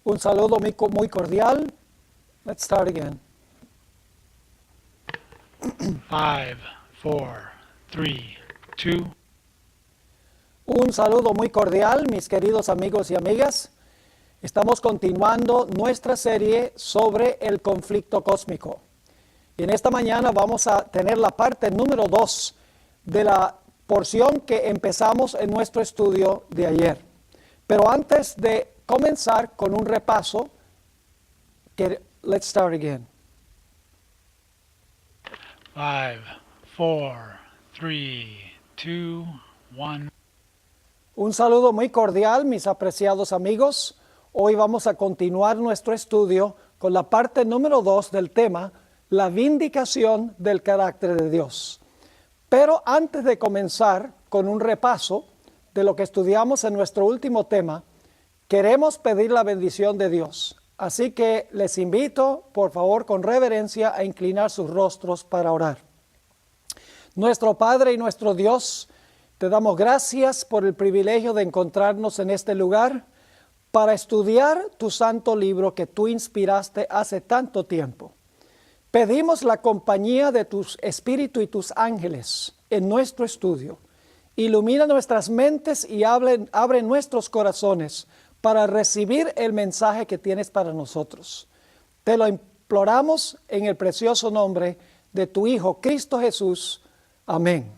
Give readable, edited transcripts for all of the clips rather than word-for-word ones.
Un saludo muy cordial. Let's start again. 5, 4, 3, 2. Un saludo muy cordial, mis queridos amigos y amigas. Estamos continuando nuestra serie sobre el conflicto cósmico. Y en esta mañana vamos a tener la parte número 2 de la porción que empezamos en nuestro estudio de ayer. Pero antes de comenzar con un repaso, let's start again. 5, 4, 3, 2, 1. Un saludo muy cordial, mis apreciados amigos. Hoy vamos a continuar nuestro estudio con la parte número 2 del tema, la vindicación del carácter de Dios. Pero antes de comenzar con un repaso de lo que estudiamos en nuestro último tema, queremos pedir la bendición de Dios. Así que les invito, por favor, con reverencia, a inclinar sus rostros para orar. Nuestro Padre y nuestro Dios, te damos gracias por el privilegio de encontrarnos en este lugar para estudiar tu santo libro que tú inspiraste hace tanto tiempo. Pedimos la compañía de tu Espíritu y tus ángeles en nuestro estudio. Ilumina nuestras mentes y abre nuestros corazones para recibir el mensaje que tienes para nosotros. Te lo imploramos en el precioso nombre de tu Hijo, Cristo Jesús. Amén.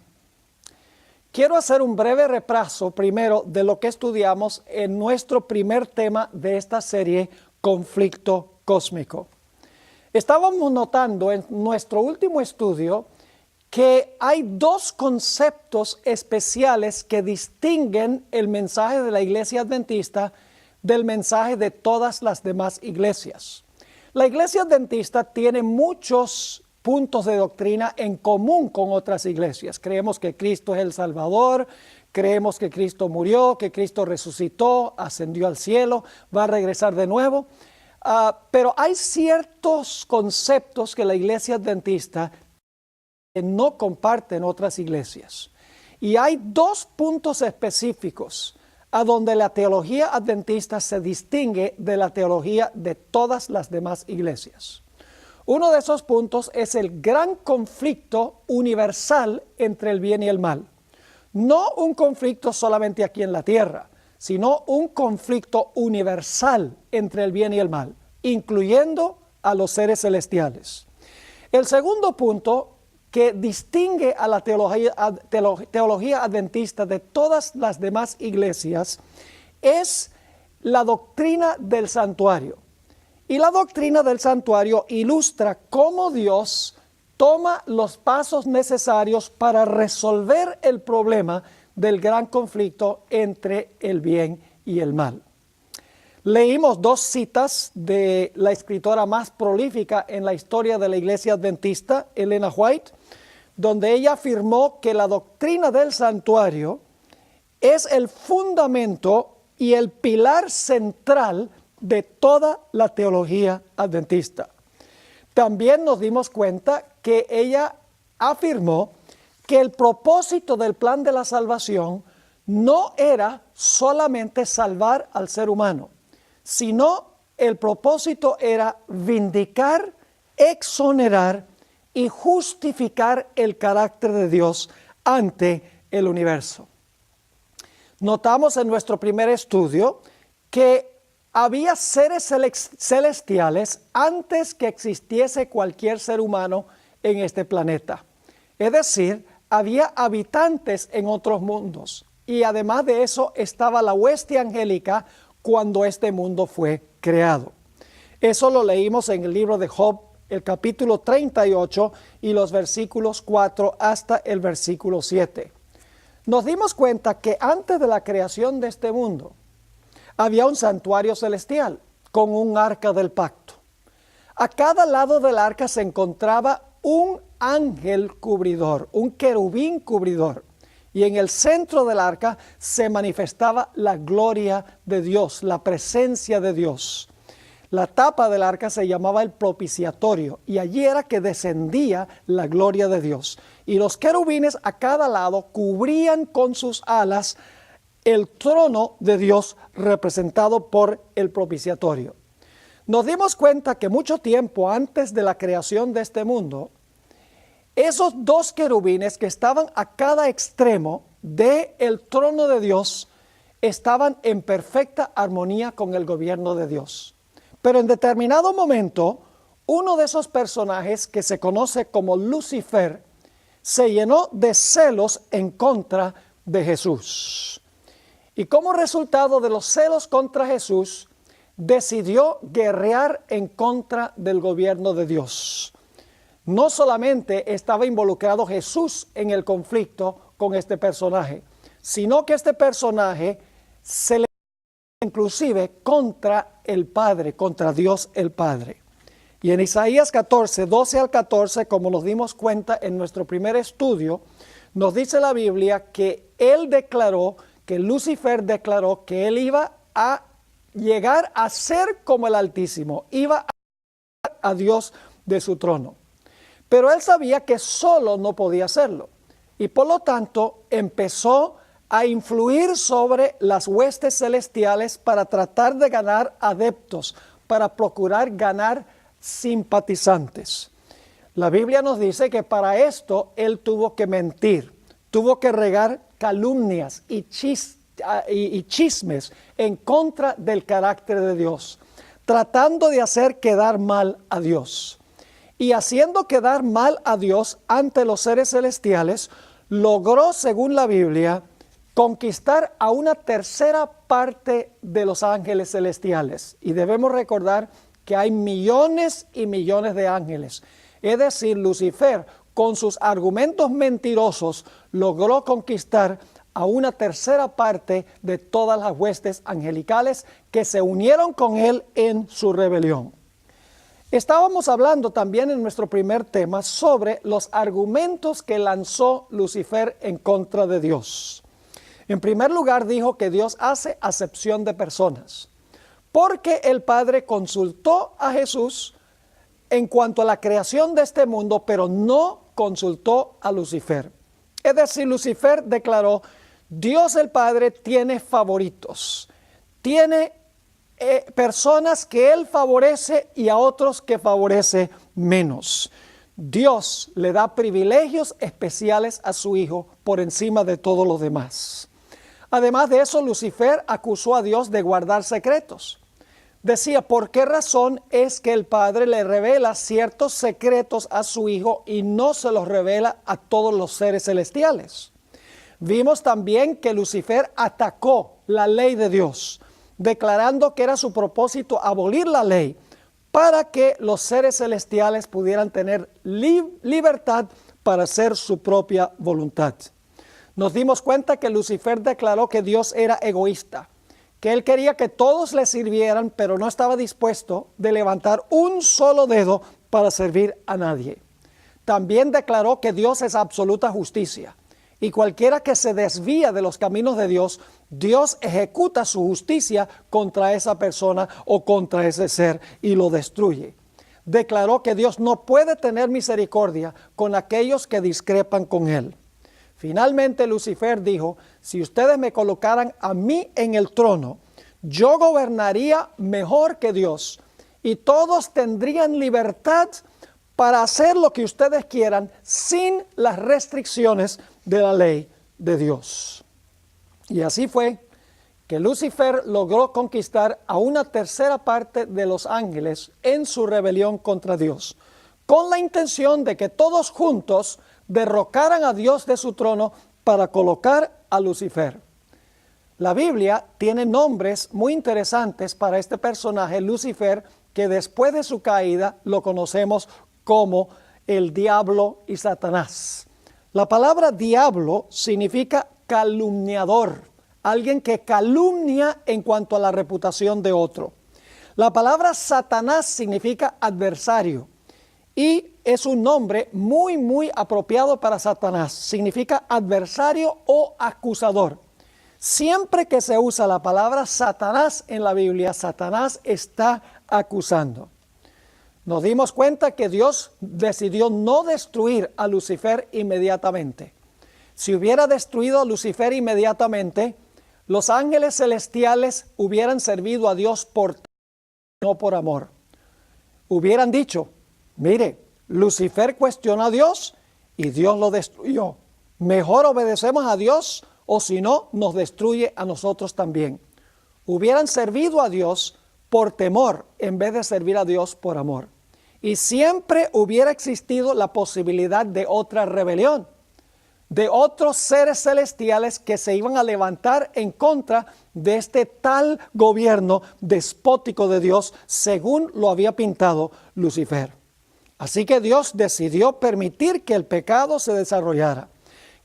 Quiero hacer un breve repaso primero de lo que estudiamos en nuestro primer tema de esta serie, conflicto cósmico. Estábamos notando en nuestro último estudio que hay dos conceptos especiales que distinguen el mensaje de la Iglesia Adventista del mensaje de todas las demás iglesias. La Iglesia Adventista tiene muchos puntos de doctrina en común con otras iglesias. Creemos que Cristo es el Salvador, creemos que Cristo murió, que Cristo resucitó, ascendió al cielo, va a regresar de nuevo. Pero hay ciertos conceptos que la Iglesia Adventista no comparte en otras iglesias. Y hay dos puntos específicos a donde la teología adventista se distingue de la teología de todas las demás iglesias. Uno de esos puntos es el gran conflicto universal entre el bien y el mal. No un conflicto solamente aquí en la tierra, sino un conflicto universal entre el bien y el mal, incluyendo a los seres celestiales. El segundo punto que distingue a la teología adventista de todas las demás iglesias es la doctrina del santuario. Y la doctrina del santuario ilustra cómo Dios toma los pasos necesarios para resolver el problema del gran conflicto entre el bien y el mal. Leímos dos citas de la escritora más prolífica en la historia de la Iglesia Adventista, Elena White, donde ella afirmó que la doctrina del santuario es el fundamento y el pilar central de toda la teología adventista. También nos dimos cuenta que ella afirmó que el propósito del plan de la salvación no era solamente salvar al ser humano, sino el propósito era vindicar, exonerar y justificar el carácter de Dios ante el universo. Notamos en nuestro primer estudio que había seres celestiales antes que existiese cualquier ser humano en este planeta. Es decir, había habitantes en otros mundos. Y además de eso estaba la hueste angélica cuando este mundo fue creado. Eso lo leímos en el libro de Job, el capítulo 38 y los versículos 4 hasta el versículo 7. Nos dimos cuenta que antes de la creación de este mundo había un santuario celestial con un arca del pacto. A cada lado del arca se encontraba un ángel cubridor, un querubín cubridor. Y en el centro del arca se manifestaba la gloria de Dios, la presencia de Dios. La tapa del arca se llamaba el propiciatorio y allí era que descendía la gloria de Dios. Y los querubines a cada lado cubrían con sus alas el trono de Dios representado por el propiciatorio. Nos dimos cuenta que mucho tiempo antes de la creación de este mundo, esos dos querubines que estaban a cada extremo del trono de Dios estaban en perfecta armonía con el gobierno de Dios. Pero en determinado momento, uno de esos personajes que se conoce como Lucifer se llenó de celos en contra de Jesús. Y como resultado de los celos contra Jesús, decidió guerrear en contra del gobierno de Dios. No solamente estaba involucrado Jesús en el conflicto con este personaje, sino que este personaje se le inclusive contra el Padre, contra Dios el Padre. Y en Isaías 14, 12 al 14, como nos dimos cuenta en nuestro primer estudio, nos dice la Biblia que Lucifer declaró que él iba a llegar a ser como el Altísimo, iba a Dios de su trono. Pero él sabía que solo no podía hacerlo, y por lo tanto empezó a influir sobre las huestes celestiales para tratar de ganar adeptos, para procurar ganar simpatizantes. La Biblia nos dice que para esto él tuvo que mentir, tuvo que regar calumnias y chismes en contra del carácter de Dios, tratando de hacer quedar mal a Dios. Y haciendo quedar mal a Dios ante los seres celestiales, logró, según la Biblia, conquistar a una tercera parte de los ángeles celestiales. Y debemos recordar que hay millones y millones de ángeles. Es decir, Lucifer, con sus argumentos mentirosos, logró conquistar a una tercera parte de todas las huestes angelicales que se unieron con él en su rebelión. Estábamos hablando también en nuestro primer tema sobre los argumentos que lanzó Lucifer en contra de Dios. En primer lugar, dijo que Dios hace acepción de personas, porque el Padre consultó a Jesús en cuanto a la creación de este mundo, pero no consultó a Lucifer. Es decir, Lucifer declaró: Dios el Padre tiene favoritos, tiene personas que Él favorece y a otros que favorece menos. Dios le da privilegios especiales a su Hijo por encima de todos los demás. Además de eso, Lucifer acusó a Dios de guardar secretos. Decía: ¿por qué razón es que el Padre le revela ciertos secretos a su Hijo y no se los revela a todos los seres celestiales? Vimos también que Lucifer atacó la ley de Dios, declarando que era su propósito abolir la ley para que los seres celestiales pudieran tener libertad para hacer su propia voluntad. Nos dimos cuenta que Lucifer declaró que Dios era egoísta, que él quería que todos le sirvieran, pero no estaba dispuesto de levantar un solo dedo para servir a nadie. También declaró que Dios es absoluta justicia, y cualquiera que se desvía de los caminos de Dios, Dios ejecuta su justicia contra esa persona o contra ese ser y lo destruye. Declaró que Dios no puede tener misericordia con aquellos que discrepan con él. Finalmente Lucifer dijo: si ustedes me colocaran a mí en el trono, yo gobernaría mejor que Dios y todos tendrían libertad para hacer lo que ustedes quieran sin las restricciones de la ley de Dios. Y así fue que Lucifer logró conquistar a una tercera parte de los ángeles en su rebelión contra Dios, con la intención de que todos juntos derrocaran a Dios de su trono para colocar a Lucifer. La Biblia tiene nombres muy interesantes para este personaje, Lucifer, que después de su caída lo conocemos como el diablo y Satanás. La palabra diablo significa calumniador, alguien que calumnia en cuanto a la reputación de otro. La palabra Satanás significa adversario y es un nombre muy apropiado para Satanás. Significa adversario o acusador. Siempre que se usa la palabra Satanás en la Biblia, Satanás está acusando. Nos dimos cuenta que Dios decidió no destruir a Lucifer inmediatamente. Si hubiera destruido a Lucifer inmediatamente, los ángeles celestiales hubieran servido a Dios por no por amor. Hubieran dicho, mire, Lucifer cuestionó a Dios y Dios lo destruyó. Mejor obedecemos a Dios o si no, nos destruye a nosotros también. Hubieran servido a Dios por temor en vez de servir a Dios por amor. Y siempre hubiera existido la posibilidad de otra rebelión, de otros seres celestiales que se iban a levantar en contra de este tal gobierno despótico de Dios, según lo había pintado Lucifer. Así que Dios decidió permitir que el pecado se desarrollara,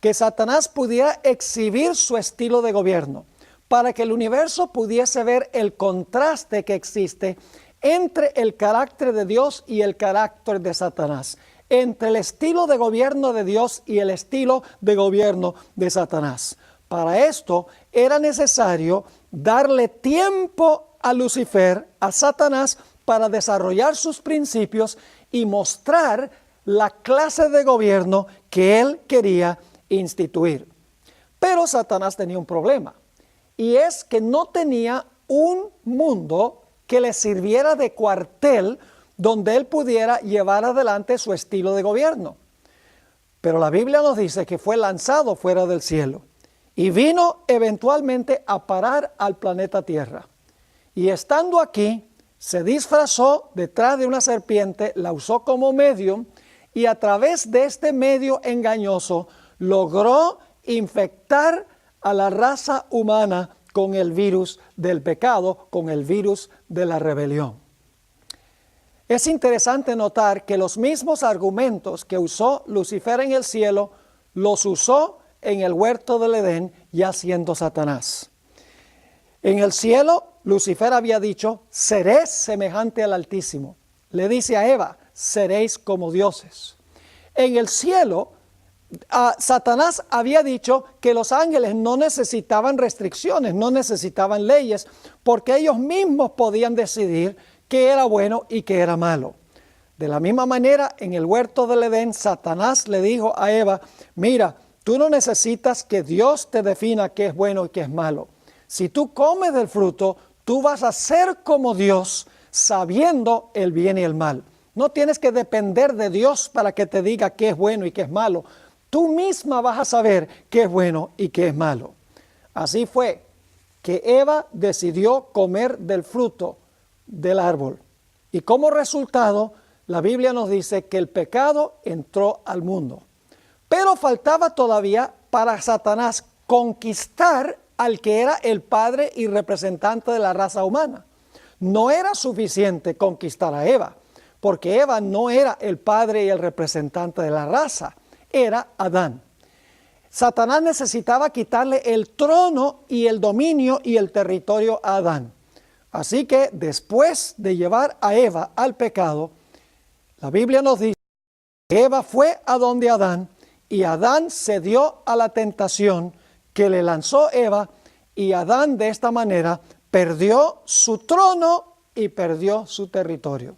que Satanás pudiera exhibir su estilo de gobierno, para que el universo pudiese ver el contraste que existe entre el carácter de Dios y el carácter de Satanás, entre el estilo de gobierno de Dios y el estilo de gobierno de Satanás. Para esto era necesario darle tiempo a Lucifer, a Satanás, para desarrollar sus principios y mostrar la clase de gobierno que él quería instituir. Pero Satanás tenía un problema, y es que no tenía un mundo que le sirviera de cuartel donde él pudiera llevar adelante su estilo de gobierno. Pero la Biblia nos dice que fue lanzado fuera del cielo y vino eventualmente a parar al planeta Tierra. Y estando aquí, se disfrazó detrás de una serpiente, la usó como medium y a través de este medio engañoso logró infectar a la raza humana con el virus del pecado, con el virus de la rebelión. Es interesante notar que los mismos argumentos que usó Lucifer en el cielo, los usó en el huerto del Edén, ya siendo Satanás. En el cielo, Lucifer había dicho, seréis semejante al Altísimo. Le dice a Eva, seréis como dioses. En el cielo, Satanás había dicho que los ángeles no necesitaban restricciones, no necesitaban leyes, porque ellos mismos podían decidir qué era bueno y qué era malo. De la misma manera, en el huerto del Edén, Satanás le dijo a Eva, mira, tú no necesitas que Dios te defina qué es bueno y qué es malo. Si tú comes del fruto, tú vas a ser como Dios, sabiendo el bien y el mal. No tienes que depender de Dios para que te diga qué es bueno y qué es malo. Tú misma vas a saber qué es bueno y qué es malo. Así fue que Eva decidió comer del fruto del árbol. Y como resultado, la Biblia nos dice que el pecado entró al mundo. Pero faltaba todavía para Satanás conquistar al que era el padre y representante de la raza humana. No era suficiente conquistar a Eva, porque Eva no era el padre y el representante de la raza, era Adán. Satanás necesitaba quitarle el trono y el dominio y el territorio a Adán. Así que después de llevar a Eva al pecado, la Biblia nos dice que Eva fue a donde Adán y Adán cedió a la tentación que le lanzó Eva y Adán de esta manera perdió su trono y perdió su territorio.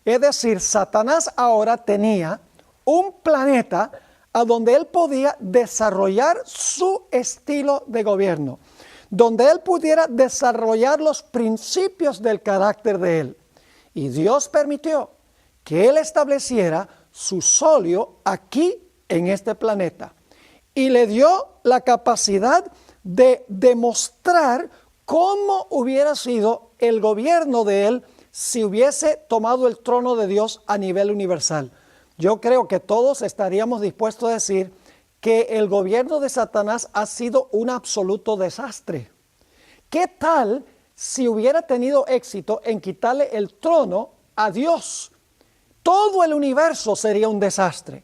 Es decir, Satanás ahora tenía un planeta a donde él podía desarrollar su estilo de gobierno, donde él pudiera desarrollar los principios del carácter de él. Y Dios permitió que él estableciera su solio aquí en este planeta y le dio la capacidad de demostrar cómo hubiera sido el gobierno de él si hubiese tomado el trono de Dios a nivel universal. Yo creo que todos estaríamos dispuestos a decir que el gobierno de Satanás ha sido un absoluto desastre. ¿Qué tal si hubiera tenido éxito en quitarle el trono a Dios? Todo el universo sería un desastre,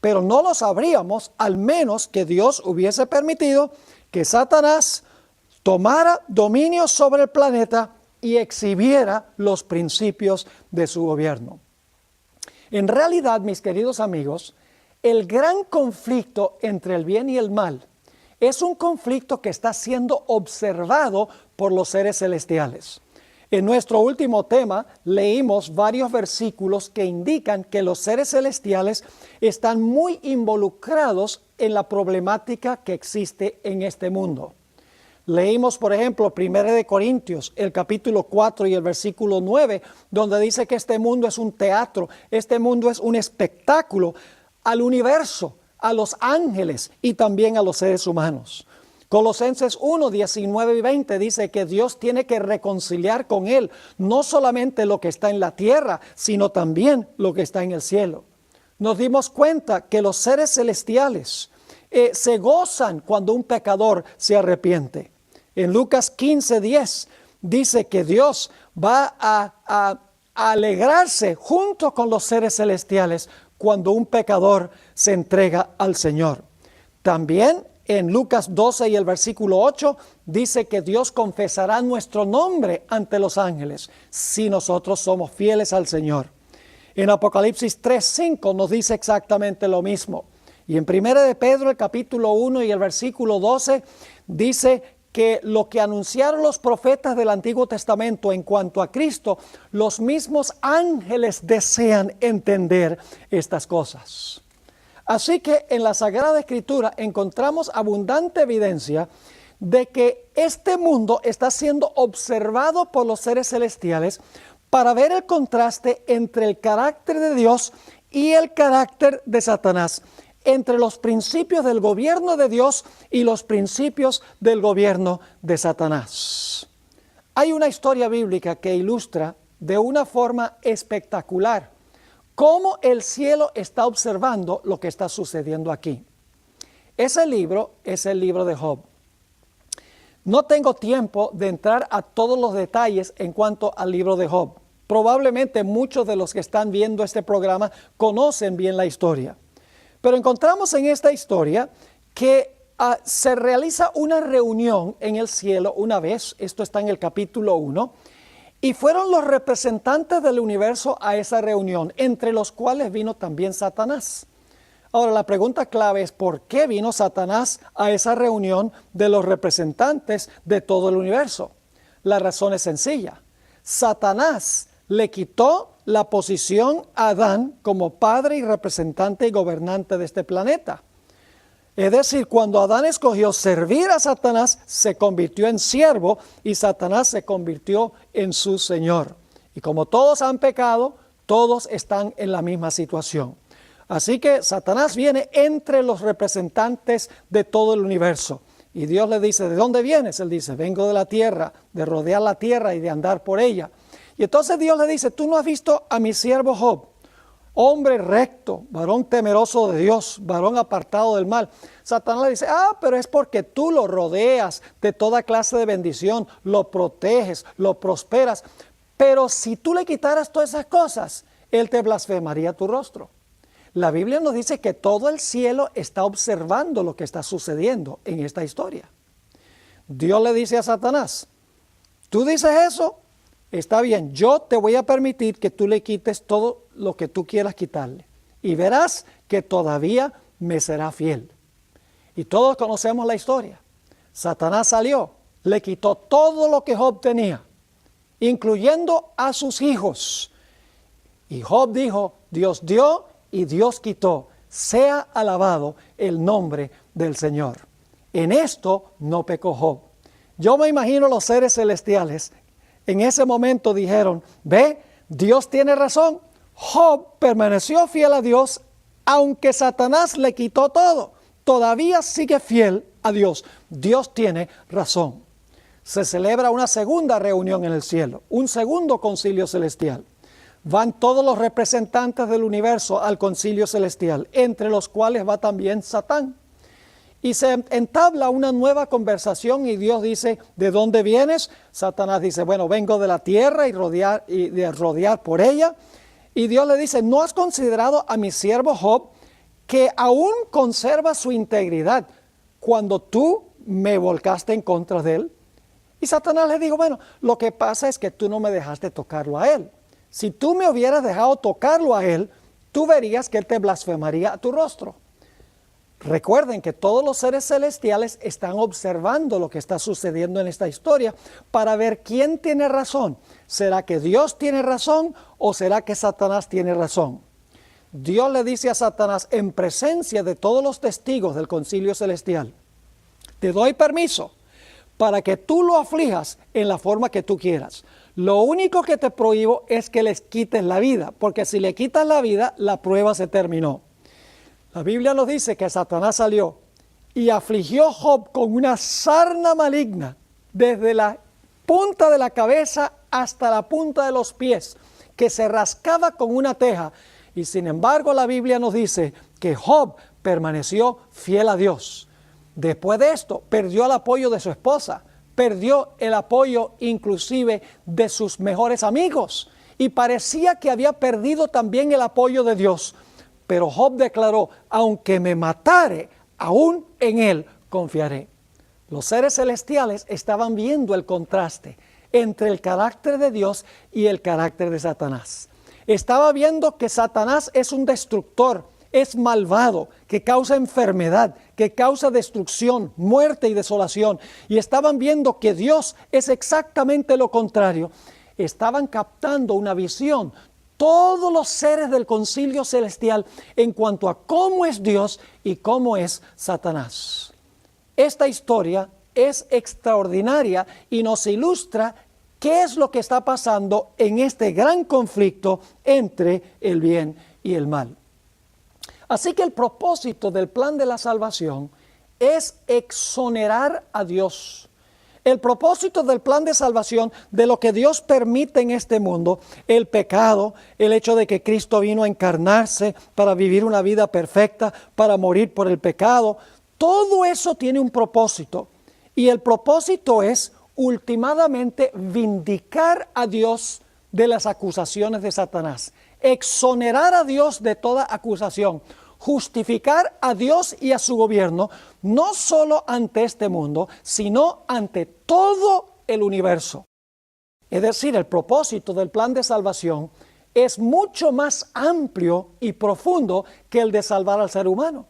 pero no lo sabríamos al menos que Dios hubiese permitido que Satanás tomara dominio sobre el planeta y exhibiera los principios de su gobierno. En realidad, mis queridos amigos, el gran conflicto entre el bien y el mal es un conflicto que está siendo observado por los seres celestiales. En nuestro último tema leímos varios versículos que indican que los seres celestiales están muy involucrados en la problemática que existe en este mundo. Leímos, por ejemplo, 1 de Corintios, el capítulo 4 y el versículo 9, donde dice que este mundo es un teatro, este mundo es un espectáculo al universo, a los ángeles y también a los seres humanos. Colosenses 1, 19 y 20 dice que Dios tiene que reconciliar con Él no solamente lo que está en la tierra, sino también lo que está en el cielo. Nos dimos cuenta que los seres celestiales se gozan cuando un pecador se arrepiente. En Lucas 15, 10 dice que Dios va a alegrarse junto con los seres celestiales cuando un pecador se entrega al Señor. También en Lucas 12 y el versículo 8 dice que Dios confesará nuestro nombre ante los ángeles si nosotros somos fieles al Señor. En Apocalipsis 3:5 nos dice exactamente lo mismo. Y en 1 de Pedro, el capítulo 1 y el versículo 12, dice que lo que anunciaron los profetas del Antiguo Testamento en cuanto a Cristo, los mismos ángeles desean entender estas cosas. Así que en la Sagrada Escritura encontramos abundante evidencia de que este mundo está siendo observado por los seres celestiales para ver el contraste entre el carácter de Dios y el carácter de Satanás, entre los principios del gobierno de Dios y los principios del gobierno de Satanás. Hay una historia bíblica que ilustra de una forma espectacular cómo el cielo está observando lo que está sucediendo aquí. Ese libro es el libro de Job. No tengo tiempo de entrar a todos los detalles en cuanto al libro de Job. Probablemente muchos de los que están viendo este programa conocen bien la historia. Pero encontramos en esta historia que se realiza una reunión en el cielo una vez, esto está en el capítulo 1, y fueron los representantes del universo a esa reunión, entre los cuales vino también Satanás. Ahora, la pregunta clave es ¿por qué vino Satanás a esa reunión de los representantes de todo el universo? La razón es sencilla. Satanás le quitó la posición a Adán como padre y representante y gobernante de este planeta. Es decir, cuando Adán escogió servir a Satanás, se convirtió en siervo y Satanás se convirtió en su señor. Y como todos han pecado, todos están en la misma situación. Así que Satanás viene entre los representantes de todo el universo. Y Dios le dice, ¿de dónde vienes? Él dice, vengo de la tierra, de rodear la tierra y de andar por ella. Y entonces Dios le dice, tú no has visto a mi siervo Job, hombre recto, varón temeroso de Dios, varón apartado del mal. Satanás le dice, pero es porque tú lo rodeas de toda clase de bendición, lo proteges, lo prosperas. Pero si tú le quitaras todas esas cosas, él te blasfemaría tu rostro. La Biblia nos dice que todo el cielo está observando lo que está sucediendo en esta historia. Dios le dice a Satanás, tú dices eso, está bien, yo te voy a permitir que tú le quites todo lo que tú quieras quitarle. Y verás que todavía me será fiel. Y todos conocemos la historia. Satanás salió, le quitó todo lo que Job tenía, incluyendo a sus hijos. Y Job dijo, Dios dio y Dios quitó. Sea alabado el nombre del Señor. En esto no pecó Job. Yo me imagino los seres celestiales en ese momento dijeron, ve, Dios tiene razón. Job permaneció fiel a Dios, aunque Satanás le quitó todo. Todavía sigue fiel a Dios. Dios tiene razón. Se celebra una segunda reunión en el cielo, un segundo concilio celestial. Van todos los representantes del universo al concilio celestial, entre los cuales va también Satán. Y se entabla una nueva conversación y Dios dice, ¿de dónde vienes? Satanás dice, bueno, vengo de la tierra y de rodear por ella. Y Dios le dice, ¿no has considerado a mi siervo Job que aún conserva su integridad cuando tú me volcaste en contra de él? Y Satanás le dijo, bueno, lo que pasa es que tú no me dejaste tocarlo a él. Si tú me hubieras dejado tocarlo a él, tú verías que él te blasfemaría a tu rostro. Recuerden que todos los seres celestiales están observando lo que está sucediendo en esta historia para ver quién tiene razón. ¿Será que Dios tiene razón o será que Satanás tiene razón? Dios le dice a Satanás en presencia de todos los testigos del concilio celestial, te doy permiso para que tú lo aflijas en la forma que tú quieras. Lo único que te prohíbo es que les quites la vida, porque si le quitas la vida, la prueba se terminó. La Biblia nos dice que Satanás salió y afligió a Job con una sarna maligna, desde la punta de la cabeza hasta la punta de los pies, que se rascaba con una teja. Y sin embargo, la Biblia nos dice que Job permaneció fiel a Dios. Después de esto, perdió el apoyo de su esposa, perdió el apoyo inclusive de sus mejores amigos, y parecía que había perdido también el apoyo de Dios. Pero Job declaró: aunque me matare, aún en él confiaré. Los seres celestiales estaban viendo el contraste entre el carácter de Dios y el carácter de Satanás. Estaba viendo que Satanás es un destructor, es malvado, que causa enfermedad, que causa destrucción, muerte y desolación. Y estaban viendo que Dios es exactamente lo contrario. Estaban captando una visión, todos los seres del concilio celestial, en cuanto a cómo es Dios y cómo es Satanás. Esta historia es extraordinaria y nos ilustra qué es lo que está pasando en este gran conflicto entre el bien y el mal. Así que el propósito del plan de la salvación es exonerar a Dios. El propósito del plan de salvación, de lo que Dios permite en este mundo, el pecado, el hecho de que Cristo vino a encarnarse para vivir una vida perfecta, para morir por el pecado, todo eso tiene un propósito. Y el propósito es, ultimadamente, vindicar a Dios de las acusaciones de Satanás, exonerar a Dios de toda acusación, justificar a Dios y a su gobierno, no solo ante este mundo, sino ante todo el universo. Es decir, el propósito del plan de salvación es mucho más amplio y profundo que el de salvar al ser humano.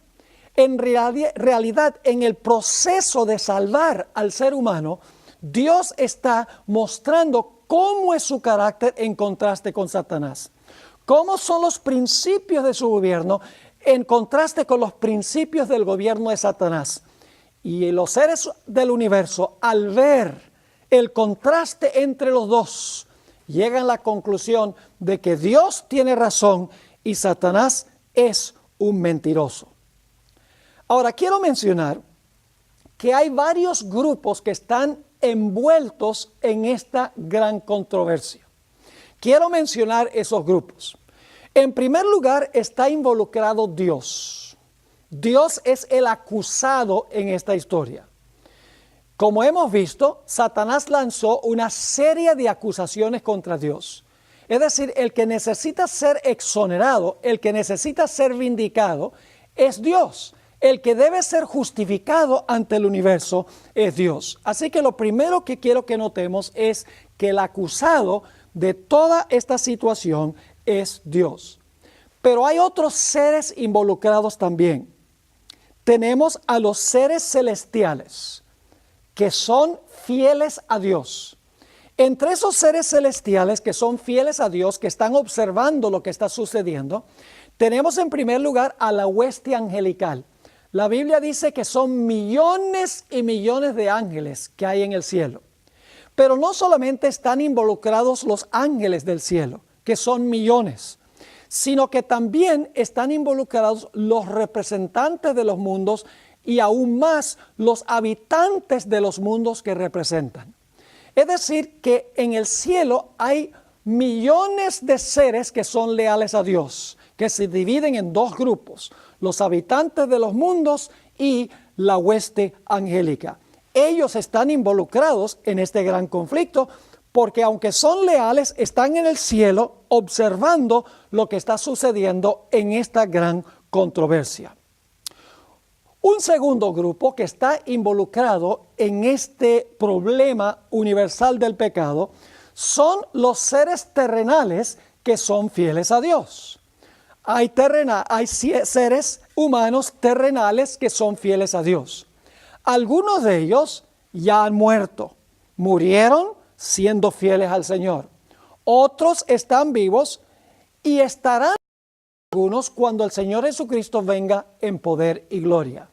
En realidad, en el proceso de salvar al ser humano, Dios está mostrando cómo es su carácter en contraste con Satanás. Cómo son los principios de su gobierno en contraste con los principios del gobierno de Satanás. Y los seres del universo, al ver el contraste entre los dos, llegan a la conclusión de que Dios tiene razón y Satanás es un mentiroso. Ahora, quiero mencionar que hay varios grupos que están envueltos en esta gran controversia. Quiero mencionar esos grupos. En primer lugar, está involucrado Dios. Dios es el acusado en esta historia. Como hemos visto, Satanás lanzó una serie de acusaciones contra Dios. Es decir, el que necesita ser exonerado, el que necesita ser vindicado, es Dios. El que debe ser justificado ante el universo es Dios. Así que lo primero que quiero que notemos es que el acusado de toda esta situación es Dios. Pero hay otros seres involucrados también. Tenemos a los seres celestiales que son fieles a Dios. Entre esos seres celestiales que son fieles a Dios, que están observando lo que está sucediendo, tenemos en primer lugar a la hueste angelical. La Biblia dice que son millones y millones de ángeles que hay en el cielo. Pero no solamente están involucrados los ángeles del cielo, que son millones, sino que también están involucrados los representantes de los mundos y aún más los habitantes de los mundos que representan. Es decir, que en el cielo hay millones de seres que son leales a Dios, que se dividen en dos grupos: los habitantes de los mundos y la hueste angélica. Ellos están involucrados en este gran conflicto porque, aunque son leales, están en el cielo observando lo que está sucediendo en esta gran controversia. Un segundo grupo que está involucrado en este problema universal del pecado son los seres terrenales que son fieles a Dios. Hay seres humanos terrenales que son fieles a Dios. Algunos de ellos ya han muerto, murieron siendo fieles al Señor. Otros están vivos y estarán algunos cuando el Señor Jesucristo venga en poder y gloria.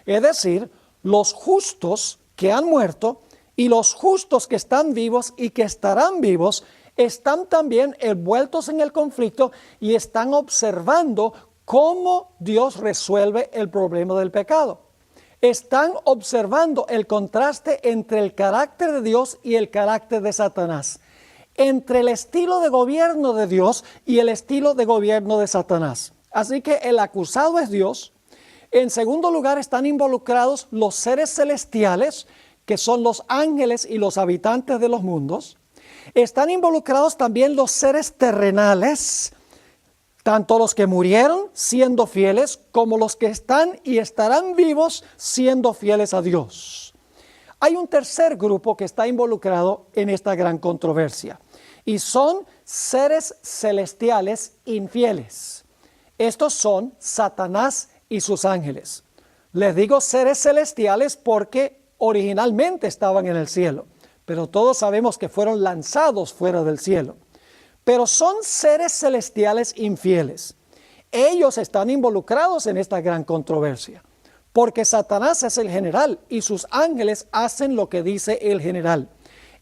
Es decir, los justos que han muerto Y los justos que están vivos y que estarán vivos están también envueltos en el conflicto y están observando cómo Dios resuelve el problema del pecado. Están observando el contraste entre el carácter de Dios y el carácter de Satanás, entre el estilo de gobierno de Dios y el estilo de gobierno de Satanás. Así que el acusado es Dios. En segundo lugar, están involucrados los seres celestiales, que son los ángeles y los habitantes de los mundos. Están involucrados también los seres terrenales, tanto los que murieron siendo fieles, como los que están y estarán vivos siendo fieles a Dios. Hay un tercer grupo que está involucrado en esta gran controversia, y son seres celestiales infieles. Estos son Satanás y sus ángeles. Les digo seres celestiales porque originalmente estaban en el cielo, pero todos sabemos que fueron lanzados fuera del cielo. Pero son seres celestiales infieles. Ellos están involucrados en esta gran controversia, porque Satanás es el general y sus ángeles hacen lo que dice el general.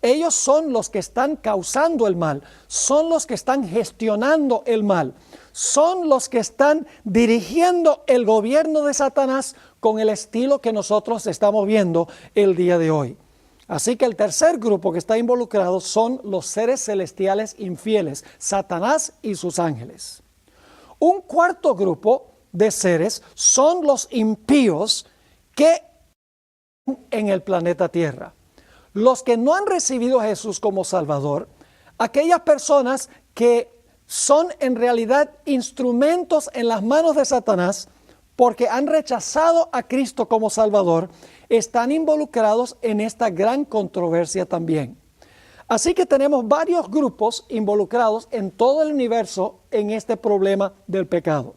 Ellos son los que están causando el mal, son los que están gestionando el mal, son los que están dirigiendo el gobierno de Satanás con el estilo que nosotros estamos viendo el día de hoy. Así que el tercer grupo que está involucrado son los seres celestiales infieles, Satanás y sus ángeles. Un cuarto grupo de seres son los impíos que en el planeta Tierra. Los que no han recibido a Jesús como Salvador, aquellas personas que son en realidad instrumentos en las manos de Satanás porque han rechazado a Cristo como Salvador, están involucrados en esta gran controversia también. Así que tenemos varios grupos involucrados en todo el universo en este problema del pecado.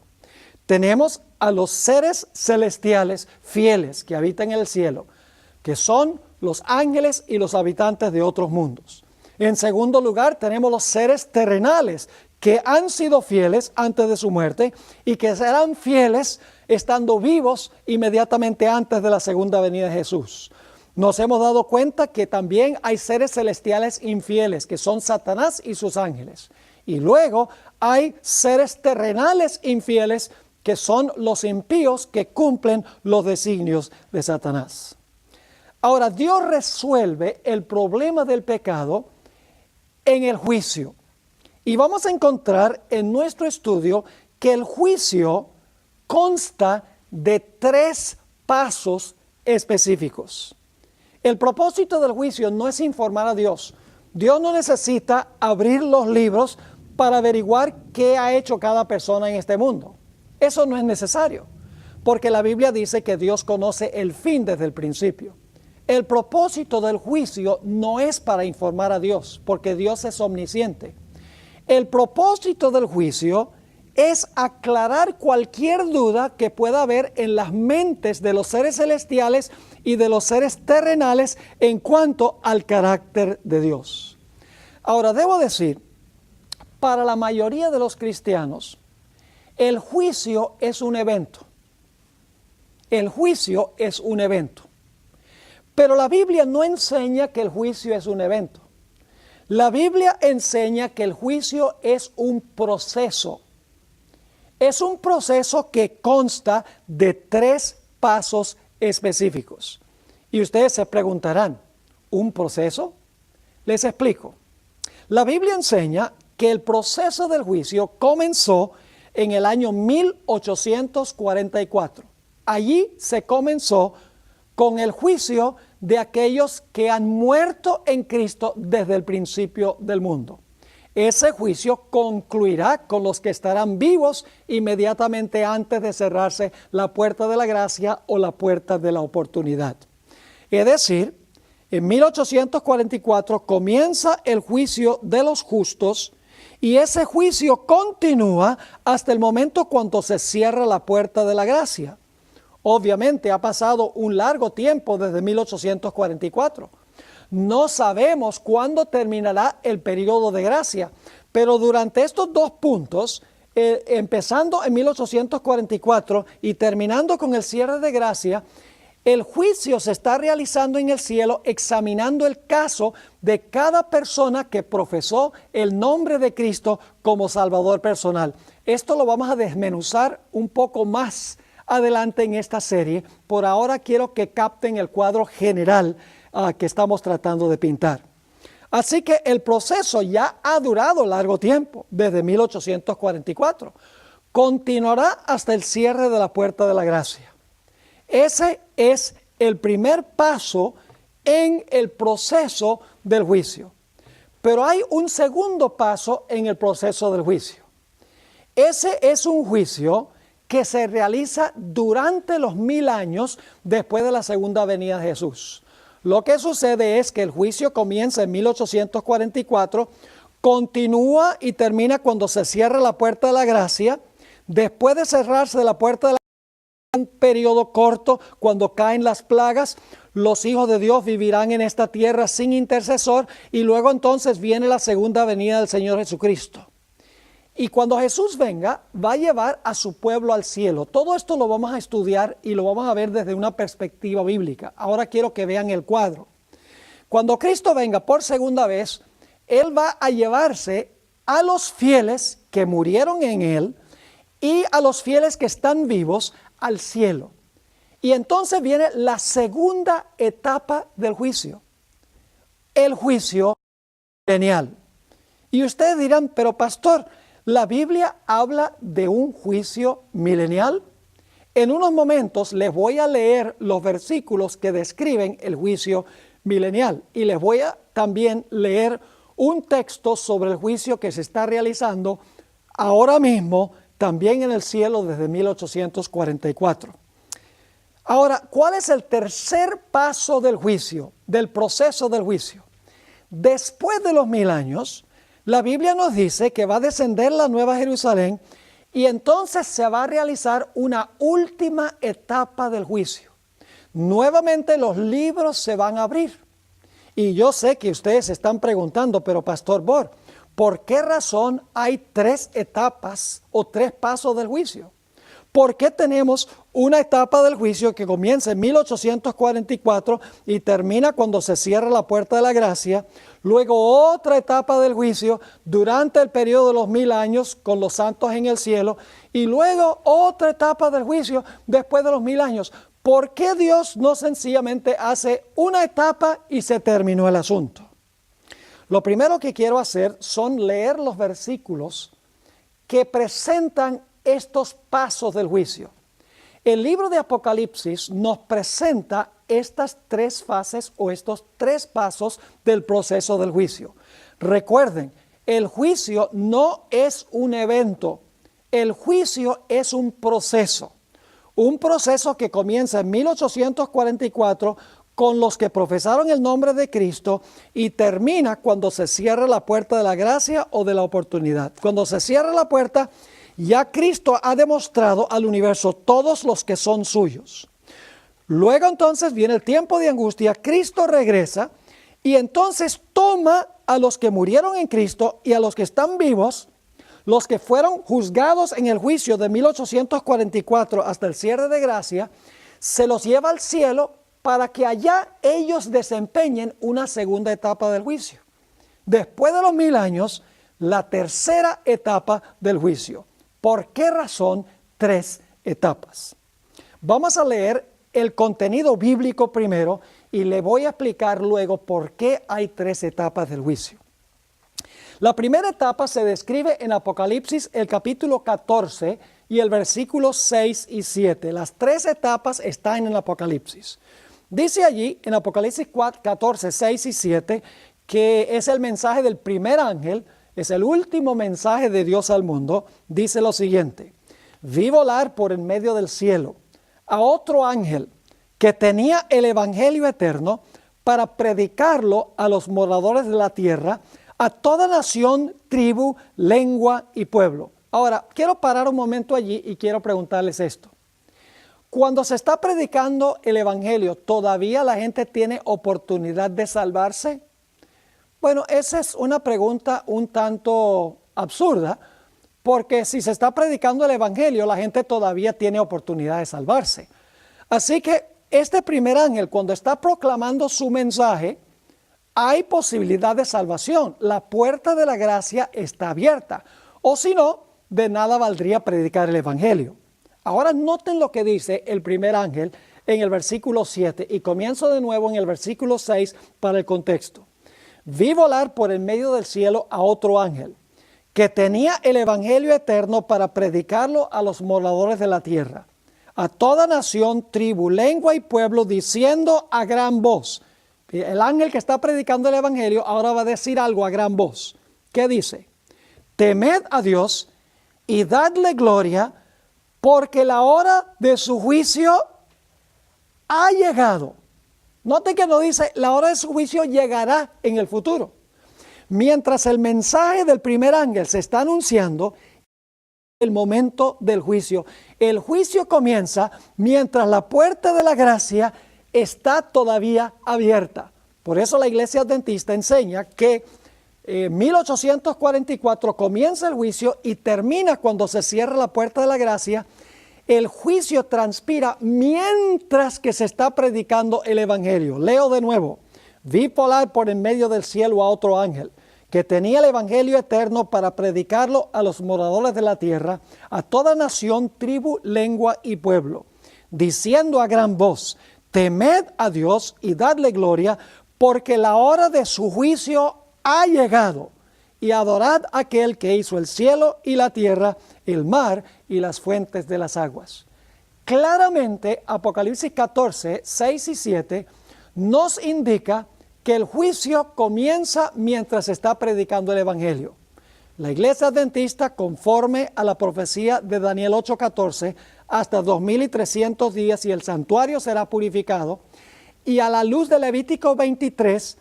Tenemos a los seres celestiales fieles que habitan en el cielo, que son los ángeles y los habitantes de otros mundos. En segundo lugar, tenemos los seres terrenales que han sido fieles antes de su muerte y que serán fieles estando vivos inmediatamente antes de la segunda venida de Jesús. Nos hemos dado cuenta que también hay seres celestiales infieles, que son Satanás y sus ángeles. Y luego hay seres terrenales infieles, que son los impíos que cumplen los designios de Satanás. Ahora, Dios resuelve el problema del pecado en el juicio. Y vamos a encontrar en nuestro estudio que el juicio consta de 3 pasos específicos. El propósito del juicio no es informar a Dios. Dios no necesita abrir los libros para averiguar qué ha hecho cada persona en este mundo. Eso no es necesario, porque la Biblia dice que Dios conoce el fin desde el principio. El propósito del juicio no es para informar a Dios, porque Dios es omnisciente. El propósito del juicio es aclarar cualquier duda que pueda haber en las mentes de los seres celestiales y de los seres terrenales en cuanto al carácter de Dios. Ahora, debo decir, para la mayoría de los cristianos, el juicio es un evento. El juicio es un evento. Pero la Biblia no enseña que el juicio es un evento. La Biblia enseña que el juicio es un proceso. Es un proceso que consta de 3 pasos específicos. Y ustedes se preguntarán, ¿un proceso? Les explico. La Biblia enseña que el proceso del juicio comenzó en el año 1844. Allí se comenzó con el juicio de aquellos que han muerto en Cristo desde el principio del mundo. Ese juicio concluirá con los que estarán vivos inmediatamente antes de cerrarse la puerta de la gracia o la puerta de la oportunidad. Es decir, en 1844 comienza el juicio de los justos y ese juicio continúa hasta el momento cuando se cierra la puerta de la gracia. Obviamente ha pasado un largo tiempo desde 1844. No sabemos cuándo terminará el periodo de gracia, pero durante estos 2 puntos, empezando en 1844 y terminando con el cierre de gracia, El juicio se está realizando en el cielo examinando el caso de cada persona que profesó el nombre de Cristo como Salvador personal. Esto lo vamos a desmenuzar un poco más adelante en esta serie. Por ahora quiero que capten el cuadro general que estamos tratando de pintar. Así que el proceso ya ha durado largo tiempo, desde 1844. Continuará hasta el cierre de la puerta de la gracia. Ese es el primer paso en el proceso del juicio. Pero hay un segundo paso en el proceso del juicio. Ese es un juicio que se realiza durante los 1000 años después de la segunda venida de Jesús. Lo que sucede es que el juicio comienza en 1844, continúa y termina cuando se cierra la puerta de la gracia. Después de cerrarse la puerta de la gracia, un periodo corto, cuando caen las plagas, los hijos de Dios vivirán en esta tierra sin intercesor, y luego entonces viene la segunda venida del Señor Jesucristo. Y cuando Jesús venga, va a llevar a su pueblo al cielo. Todo esto lo vamos a estudiar y lo vamos a ver desde una perspectiva bíblica. Ahora quiero que vean el cuadro. Cuando Cristo venga por segunda vez, Él va a llevarse a los fieles que murieron en Él y a los fieles que están vivos al cielo. Y entonces viene la segunda etapa del juicio. El juicio milenial. Y ustedes dirán, pero pastor, ¿la Biblia habla de un juicio milenial? En unos momentos les voy a leer los versículos que describen el juicio milenial. Y les voy a también leer un texto sobre el juicio que se está realizando ahora mismo, también en el cielo desde 1844. Ahora, ¿cuál es el tercer paso del juicio, del proceso del juicio? Después de los 1000 años, la Biblia nos dice que va a descender la Nueva Jerusalén y entonces se va a realizar una última etapa del juicio. Nuevamente los libros se van a abrir. Y yo sé que ustedes se están preguntando, pero Pastor Bor, ¿por qué razón hay 3 etapas o 3 pasos del juicio? ¿Por qué tenemos una etapa del juicio que comienza en 1844 y termina cuando se cierra la puerta de la gracia? Luego otra etapa del juicio durante el periodo de los 1000 años con los santos en el cielo. Y luego otra etapa del juicio después de los 1000 años. ¿Por qué Dios no sencillamente hace una etapa y se terminó el asunto? Lo primero que quiero hacer son leer los versículos que presentan estos pasos del juicio. El libro de Apocalipsis nos presenta estas 3 fases o estos 3 pasos del proceso del juicio. Recuerden, el juicio no es un evento, el juicio es un proceso que comienza en 1844 con los que profesaron el nombre de Cristo y termina cuando se cierra la puerta de la gracia o de la oportunidad. Cuando se cierra la puerta, ya Cristo ha demostrado al universo todos los que son suyos. Luego entonces viene el tiempo de angustia, Cristo regresa y entonces toma a los que murieron en Cristo y a los que están vivos, los que fueron juzgados en el juicio de 1844 hasta el cierre de gracia, se los lleva al cielo para que allá ellos desempeñen una segunda etapa del juicio. Después de los 1000 años, la tercera etapa del juicio. ¿Por qué razón 3 etapas? Vamos a leer el contenido bíblico primero y le voy a explicar luego por qué hay 3 etapas del juicio. La primera etapa se describe en Apocalipsis, el capítulo 14 y el versículo 6 y 7. Las 3 etapas están en Apocalipsis. Dice allí en Apocalipsis 14, 6 y 7 que es el mensaje del primer ángel, es el último mensaje de Dios al mundo. Dice lo siguiente: vi volar por en medio del cielo a otro ángel que tenía el evangelio eterno para predicarlo a los moradores de la tierra, a toda nación, tribu, lengua y pueblo. Ahora, quiero parar un momento allí y quiero preguntarles esto. Cuando se está predicando el evangelio, ¿todavía la gente tiene oportunidad de salvarse? Bueno, esa es una pregunta un tanto absurda, porque si se está predicando el evangelio, la gente todavía tiene oportunidad de salvarse. Así que este primer ángel, cuando está proclamando su mensaje, hay posibilidad de salvación. La puerta de la gracia está abierta. O si no, de nada valdría predicar el evangelio. Ahora noten lo que dice el primer ángel en el versículo 7 y comienzo de nuevo en el versículo 6 para el contexto. Vi volar por el medio del cielo a otro ángel que tenía el evangelio eterno para predicarlo a los moradores de la tierra, a toda nación, tribu, lengua y pueblo, diciendo a gran voz. El ángel que está predicando el evangelio ahora va a decir algo a gran voz. ¿Qué dice? Temed a Dios y dadle gloria, porque la hora de su juicio ha llegado. Noten que no dice la hora de su juicio llegará en el futuro. Mientras el mensaje del primer ángel se está anunciando, el momento del juicio. El juicio comienza mientras la puerta de la gracia está todavía abierta. Por eso la Iglesia Adventista enseña que en 1844 comienza el juicio y termina cuando se cierra la puerta de la gracia. El juicio transpira mientras que se está predicando el evangelio. Leo de nuevo. Vi volar por en medio del cielo a otro ángel que tenía el evangelio eterno para predicarlo a los moradores de la tierra, a toda nación, tribu, lengua y pueblo, diciendo a gran voz: temed a Dios y dadle gloria, porque la hora de su juicio ha llegado, y adorad a aquel que hizo el cielo y la tierra, el mar y las fuentes de las aguas. Claramente, Apocalipsis 14, 6 y 7 nos indica que el juicio comienza mientras se está predicando el evangelio. La Iglesia Adventista, conforme a la profecía de Daniel 8:14, hasta 2300 días y el santuario será purificado, y a la luz de Levítico 23,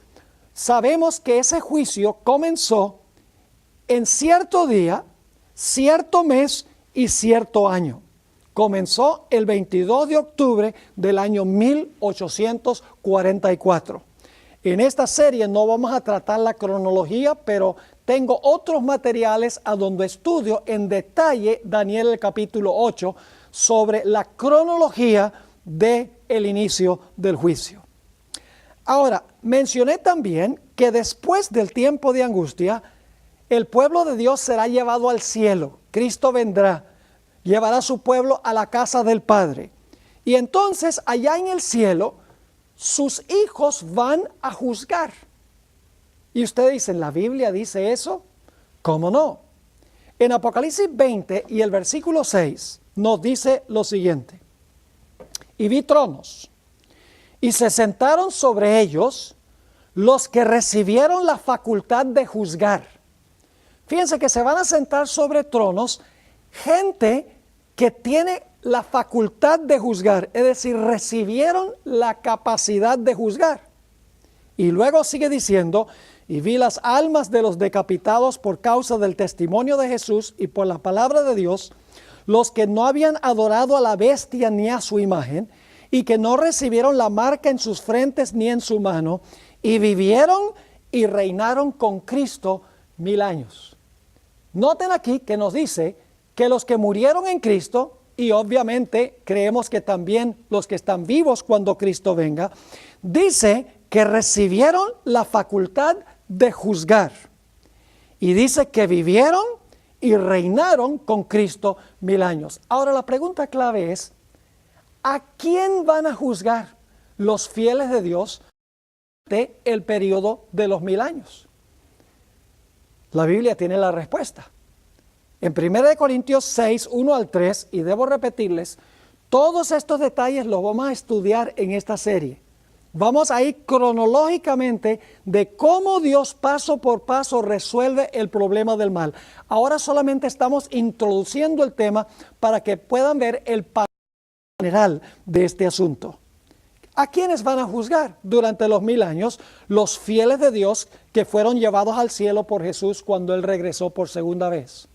sabemos que ese juicio comenzó en cierto día, cierto mes y cierto año. Comenzó el 22 de octubre del año 1844. En esta serie no vamos a tratar la cronología, pero tengo otros materiales a donde estudio en detalle Daniel el capítulo 8 sobre la cronología del inicio del juicio. Ahora, mencioné también que después del tiempo de angustia, el pueblo de Dios será llevado al cielo. Cristo vendrá, llevará a su pueblo a la casa del Padre. Y entonces allá en el cielo, sus hijos van a juzgar. Y ustedes dicen, ¿la Biblia dice eso? ¿Cómo no? En Apocalipsis 20 y el versículo 6 nos dice lo siguiente: y vi tronos, y se sentaron sobre ellos los que recibieron la facultad de juzgar. Fíjense que se van a sentar sobre tronos gente que tiene la facultad de juzgar, es decir, recibieron la capacidad de juzgar. Y luego sigue diciendo, y vi las almas de los decapitados por causa del testimonio de Jesús y por la palabra de Dios, los que no habían adorado a la bestia ni a su imagen, y que no recibieron la marca en sus frentes ni en su mano, y vivieron y reinaron con Cristo 1000 años. Noten aquí que nos dice que los que murieron en Cristo, y obviamente creemos que también los que están vivos cuando Cristo venga, dice que recibieron la facultad de juzgar. Y dice que vivieron y reinaron con Cristo 1000 años. Ahora la pregunta clave es, ¿a quién van a juzgar los fieles de Dios de el periodo de los 1000 años? La Biblia tiene la respuesta. En 1 Corintios 6, 1 al 3, y debo repetirles, todos estos detalles los vamos a estudiar en esta serie. Vamos a ir cronológicamente de cómo Dios paso por paso resuelve el problema del mal. Ahora solamente estamos introduciendo el tema para que puedan ver el panorama general de este asunto. ¿A quiénes van a juzgar durante los 1000 años? Los fieles de Dios que fueron llevados al cielo por Jesús cuando Él regresó por segunda vez.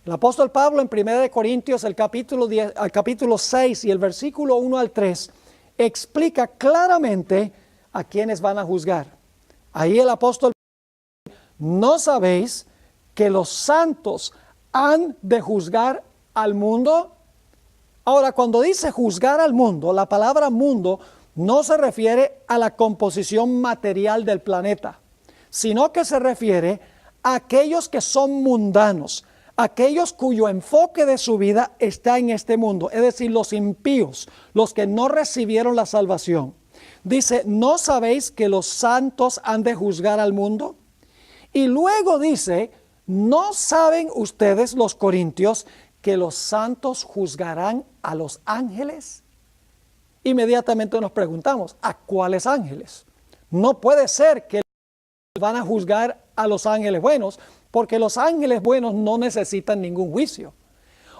El apóstol Pablo en 1 Corintios, el capítulo 6 y el versículo 1 al 3, explica claramente a quiénes van a juzgar. Ahí el apóstol dice, ¿no sabéis que los santos han de juzgar al mundo? Ahora, cuando dice juzgar al mundo, la palabra mundo no se refiere a la composición material del planeta, sino que se refiere a aquellos que son mundanos, aquellos cuyo enfoque de su vida está en este mundo, es decir, los impíos, los que no recibieron la salvación. Dice, ¿no sabéis que los santos han de juzgar al mundo? Y luego dice, ¿no saben ustedes, los corintios, que los santos juzgarán a los ángeles? Inmediatamente nos preguntamos, ¿a cuáles ángeles? No puede ser que van a juzgar a los ángeles buenos, porque los ángeles buenos no necesitan ningún juicio.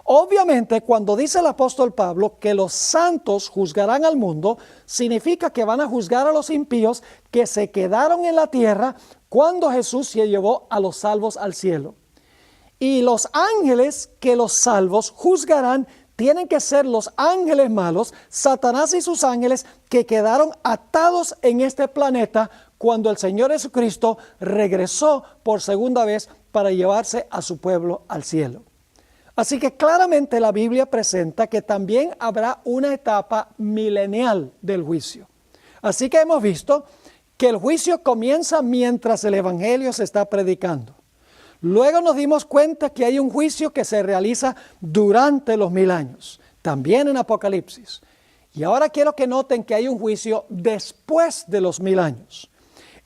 Obviamente, cuando dice el apóstol Pablo que los santos juzgarán al mundo, significa que van a juzgar a los impíos que se quedaron en la tierra cuando Jesús se llevó a los salvos al cielo. Y los ángeles que los salvos juzgarán tienen que ser los ángeles malos, Satanás y sus ángeles que quedaron atados en este planeta cuando el Señor Jesucristo regresó por segunda vez para llevarse a su pueblo al cielo. Así que claramente la Biblia presenta que también habrá una etapa milenial del juicio. Así que hemos visto que el juicio comienza mientras el Evangelio se está predicando. Luego nos dimos cuenta que hay un juicio que se realiza durante los 1000 años, también en Apocalipsis. Y ahora quiero que noten que hay un juicio después de los 1000 años.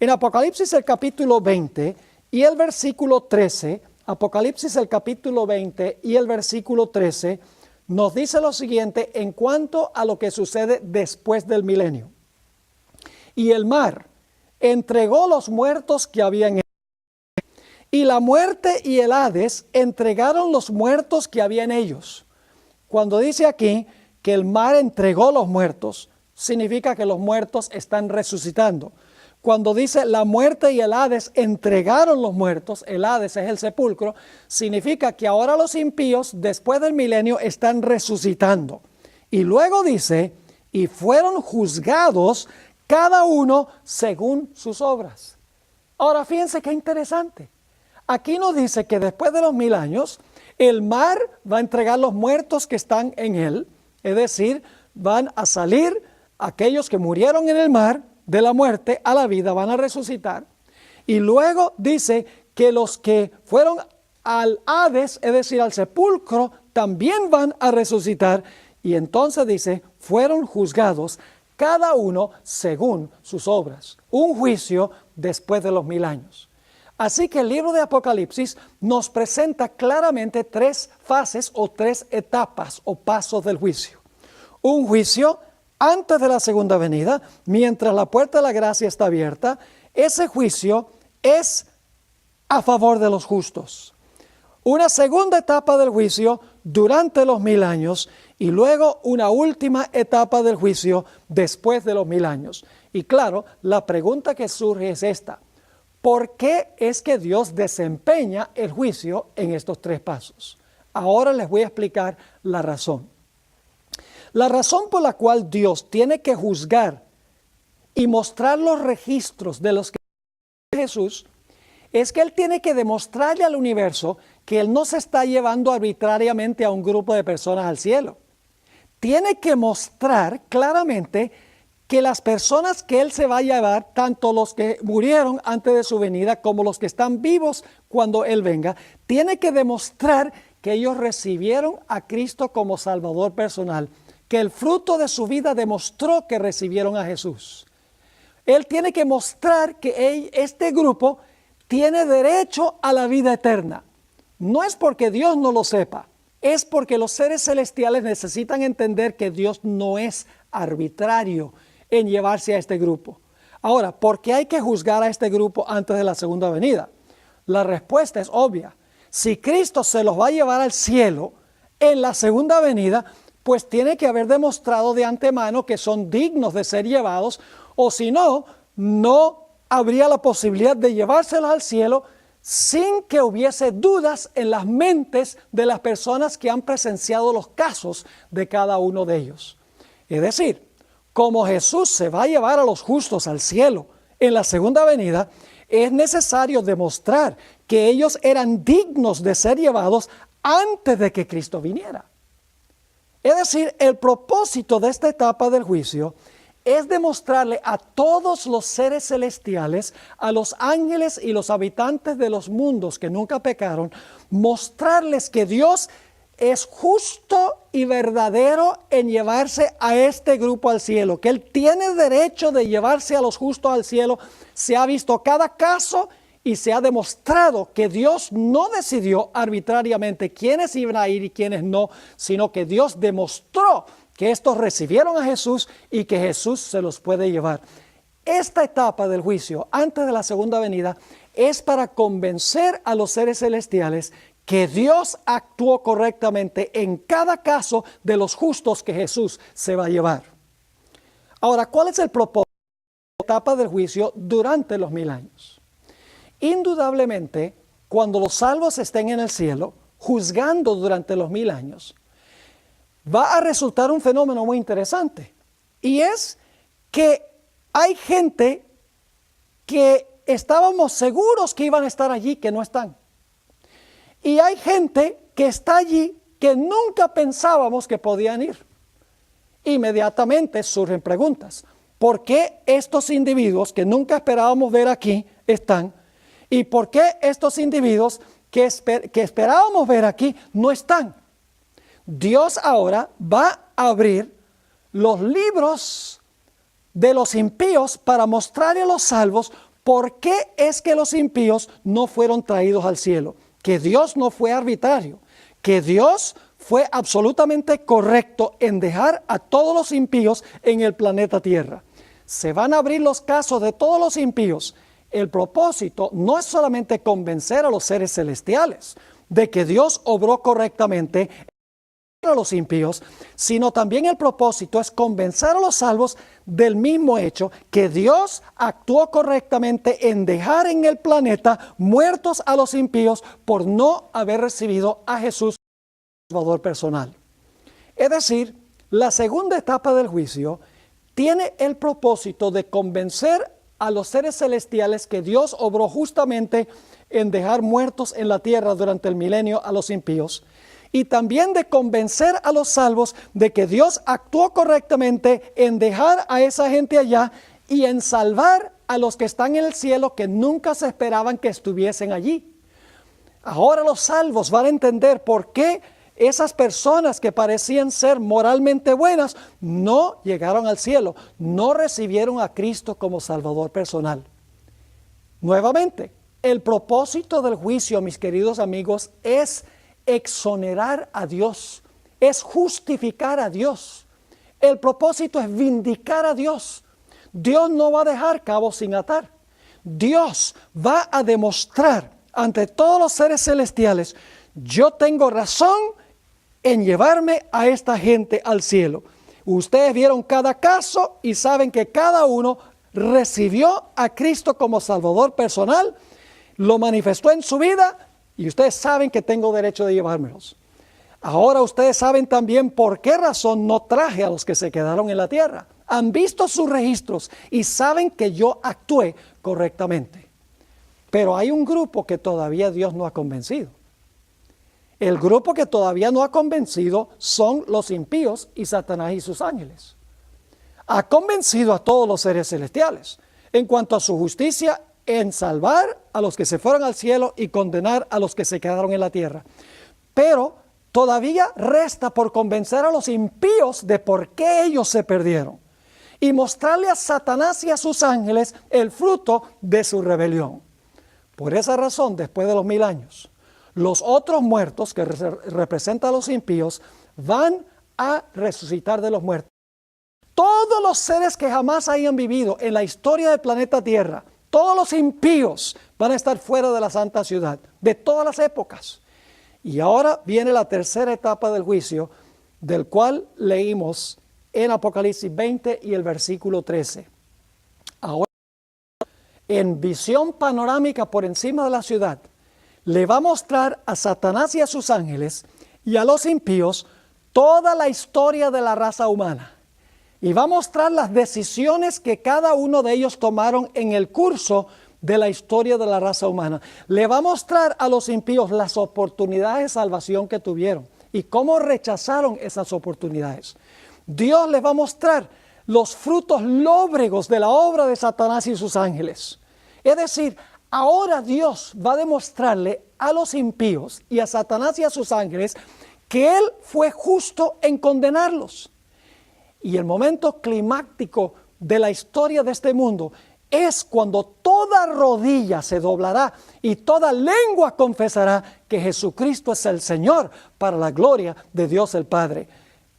En Apocalipsis el capítulo 20 y el versículo 13, Apocalipsis el capítulo 20 y el versículo 13, nos dice lo siguiente en cuanto a lo que sucede después del milenio. Y el mar entregó los muertos que había en él. Y la muerte y el Hades entregaron los muertos que había en ellos. Cuando dice aquí que el mar entregó los muertos, significa que los muertos están resucitando. Cuando dice la muerte y el Hades entregaron los muertos, el Hades es el sepulcro, significa que ahora los impíos después del milenio están resucitando. Y luego dice, y fueron juzgados cada uno según sus obras. Ahora fíjense qué interesante. Aquí nos dice que después de los 1000 años, el mar va a entregar los muertos que están en él, es decir, van a salir aquellos que murieron en el mar de la muerte a la vida, van a resucitar. Y luego dice que los que fueron al Hades, es decir, al sepulcro, también van a resucitar. Y entonces dice, fueron juzgados cada uno según sus obras. Un juicio después de los 1000 años. Así que el libro de Apocalipsis nos presenta claramente 3 fases o 3 etapas o pasos del juicio. Un juicio antes de la segunda venida, mientras la puerta de la gracia está abierta. Ese juicio es a favor de los justos. Una segunda etapa del juicio durante los 1000 años y luego una última etapa del juicio después de los 1000 años. Y claro, la pregunta que surge es esta. ¿Por qué es que Dios desempeña el juicio en estos 3 pasos? Ahora les voy a explicar la razón. La razón por la cual Dios tiene que juzgar y mostrar los registros de los que Jesús es que Él tiene que demostrarle al universo que Él no se está llevando arbitrariamente a un grupo de personas al cielo. Tiene que mostrar claramente que las personas que Él se va a llevar, tanto los que murieron antes de su venida como los que están vivos cuando Él venga, tiene que demostrar que ellos recibieron a Cristo como Salvador personal, que el fruto de su vida demostró que recibieron a Jesús. Él tiene que mostrar que este grupo tiene derecho a la vida eterna. No es porque Dios no lo sepa, es porque los seres celestiales necesitan entender que Dios no es arbitrario en llevarse a este grupo. Ahora, ¿por qué hay que juzgar a este grupo antes de la segunda venida? La respuesta es obvia. Si Cristo se los va a llevar al cielo en la segunda venida, pues tiene que haber demostrado de antemano que son dignos de ser llevados, o si no, no habría la posibilidad de llevárselos al cielo sin que hubiese dudas en las mentes de las personas que han presenciado los casos de cada uno de ellos. Es decir, como Jesús se va a llevar a los justos al cielo en la segunda venida, es necesario demostrar que ellos eran dignos de ser llevados antes de que Cristo viniera. Es decir, el propósito de esta etapa del juicio es demostrarle a todos los seres celestiales, a los ángeles y los habitantes de los mundos que nunca pecaron, mostrarles que Dios es justo y verdadero en llevarse a este grupo al cielo, que Él tiene derecho de llevarse a los justos al cielo. Se ha visto cada caso y se ha demostrado que Dios no decidió arbitrariamente quiénes iban a ir y quiénes no, sino que Dios demostró que estos recibieron a Jesús y que Jesús se los puede llevar. Esta etapa del juicio, antes de la segunda venida, es para convencer a los seres celestiales que Dios actuó correctamente en cada caso de los justos que Jesús se va a llevar. Ahora, ¿cuál es el propósito de la etapa del juicio durante los 1000 años? Indudablemente, cuando los salvos estén en el cielo, juzgando durante los 1000 años, va a resultar un fenómeno muy interesante. Y es que hay gente que estábamos seguros que iban a estar allí, que no están. Y hay gente que está allí que nunca pensábamos que podían ir. Inmediatamente surgen preguntas. ¿Por qué estos individuos que nunca esperábamos ver aquí están? ¿Y por qué estos individuos que esperábamos ver aquí no están? Dios ahora va a abrir los libros de los impíos para mostrarle a los salvos por qué es que los impíos no fueron traídos al cielo. Que Dios no fue arbitrario, que Dios fue absolutamente correcto en dejar a todos los impíos en el planeta Tierra. Se van a abrir los casos de todos los impíos. El propósito no es solamente convencer a los seres celestiales de que Dios obró correctamente a los impíos, sino también el propósito es convencer a los salvos del mismo hecho que Dios actuó correctamente en dejar en el planeta muertos a los impíos por no haber recibido a Jesús como Salvador personal. Es decir, la segunda etapa del juicio tiene el propósito de convencer a los seres celestiales que Dios obró justamente en dejar muertos en la tierra durante el milenio a los impíos, y también de convencer a los salvos de que Dios actuó correctamente en dejar a esa gente allá y en salvar a los que están en el cielo que nunca se esperaban que estuviesen allí. Ahora los salvos van a entender por qué esas personas que parecían ser moralmente buenas no llegaron al cielo, no recibieron a Cristo como Salvador personal. Nuevamente, el propósito del juicio, mis queridos amigos, es exonerar a Dios, es justificar a Dios. El propósito es vindicar a Dios. Dios no va a dejar cabos sin atar. Dios va a demostrar ante todos los seres celestiales: yo tengo razón en llevarme a esta gente al cielo. Ustedes vieron cada caso y saben que cada uno recibió a Cristo como Salvador personal, lo manifestó en su vida, y ustedes saben que tengo derecho de llevármelos. Ahora ustedes saben también por qué razón no traje a los que se quedaron en la tierra. Han visto sus registros y saben que yo actué correctamente. Pero hay un grupo que todavía Dios no ha convencido. El grupo que todavía no ha convencido son los impíos y Satanás y sus ángeles. Ha convencido a todos los seres celestiales en cuanto a su justicia en salvar a los que se fueron al cielo y condenar a los que se quedaron en la tierra. Pero todavía resta por convencer a los impíos de por qué ellos se perdieron y mostrarle a Satanás y a sus ángeles el fruto de su rebelión. Por esa razón, después de los 1000 años, los otros muertos que representan a los impíos van a resucitar de los muertos. Todos los seres que jamás hayan vivido en la historia del planeta Tierra, todos los impíos van a estar fuera de la santa ciudad, de todas las épocas. Y ahora viene la tercera etapa del juicio, del cual leímos en Apocalipsis 20 y el versículo 13. Ahora, en visión panorámica por encima de la ciudad, le va a mostrar a Satanás y a sus ángeles y a los impíos toda la historia de la raza humana. Y va a mostrar las decisiones que cada uno de ellos tomaron en el curso de la historia de la raza humana. Le va a mostrar a los impíos las oportunidades de salvación que tuvieron y cómo rechazaron esas oportunidades. Dios les va a mostrar los frutos lóbregos de la obra de Satanás y sus ángeles. Es decir, ahora Dios va a demostrarle a los impíos y a Satanás y a sus ángeles que Él fue justo en condenarlos. Y el momento climático de la historia de este mundo es cuando toda rodilla se doblará y toda lengua confesará que Jesucristo es el Señor, para la gloria de Dios el Padre.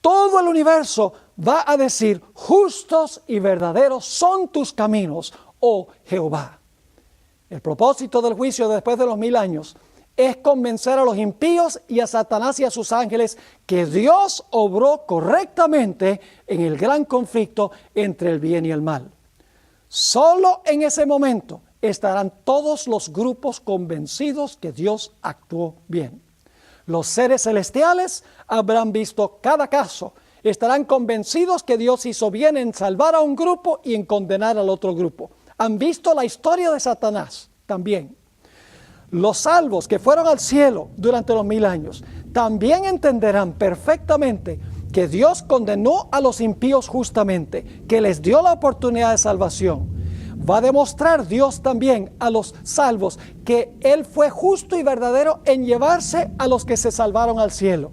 Todo el universo va a decir: justos y verdaderos son tus caminos, oh Jehová. El propósito del juicio después de los 1000 años es convencer a los impíos y a Satanás y a sus ángeles que Dios obró correctamente en el gran conflicto entre el bien y el mal. Solo en ese momento estarán todos los grupos convencidos que Dios actuó bien. Los seres celestiales habrán visto cada caso, estarán convencidos que Dios hizo bien en salvar a un grupo y en condenar al otro grupo. Han visto la historia de Satanás también. Los salvos que fueron al cielo durante los 1000 años también entenderán perfectamente que Dios condenó a los impíos justamente, que les dio la oportunidad de salvación. Va a demostrar Dios también a los salvos que Él fue justo y verdadero en llevarse a los que se salvaron al cielo.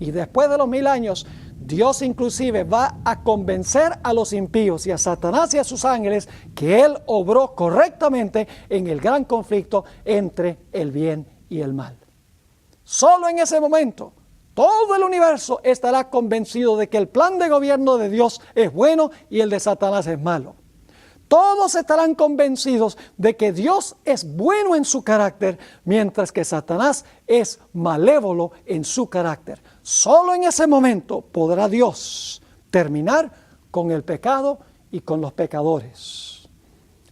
Y después de los 1000 años, Dios inclusive va a convencer a los impíos y a Satanás y a sus ángeles que Él obró correctamente en el gran conflicto entre el bien y el mal. Solo en ese momento, todo el universo estará convencido de que el plan de gobierno de Dios es bueno y el de Satanás es malo. Todos estarán convencidos de que Dios es bueno en su carácter, mientras que Satanás es malévolo en su carácter. Solo en ese momento podrá Dios terminar con el pecado y con los pecadores.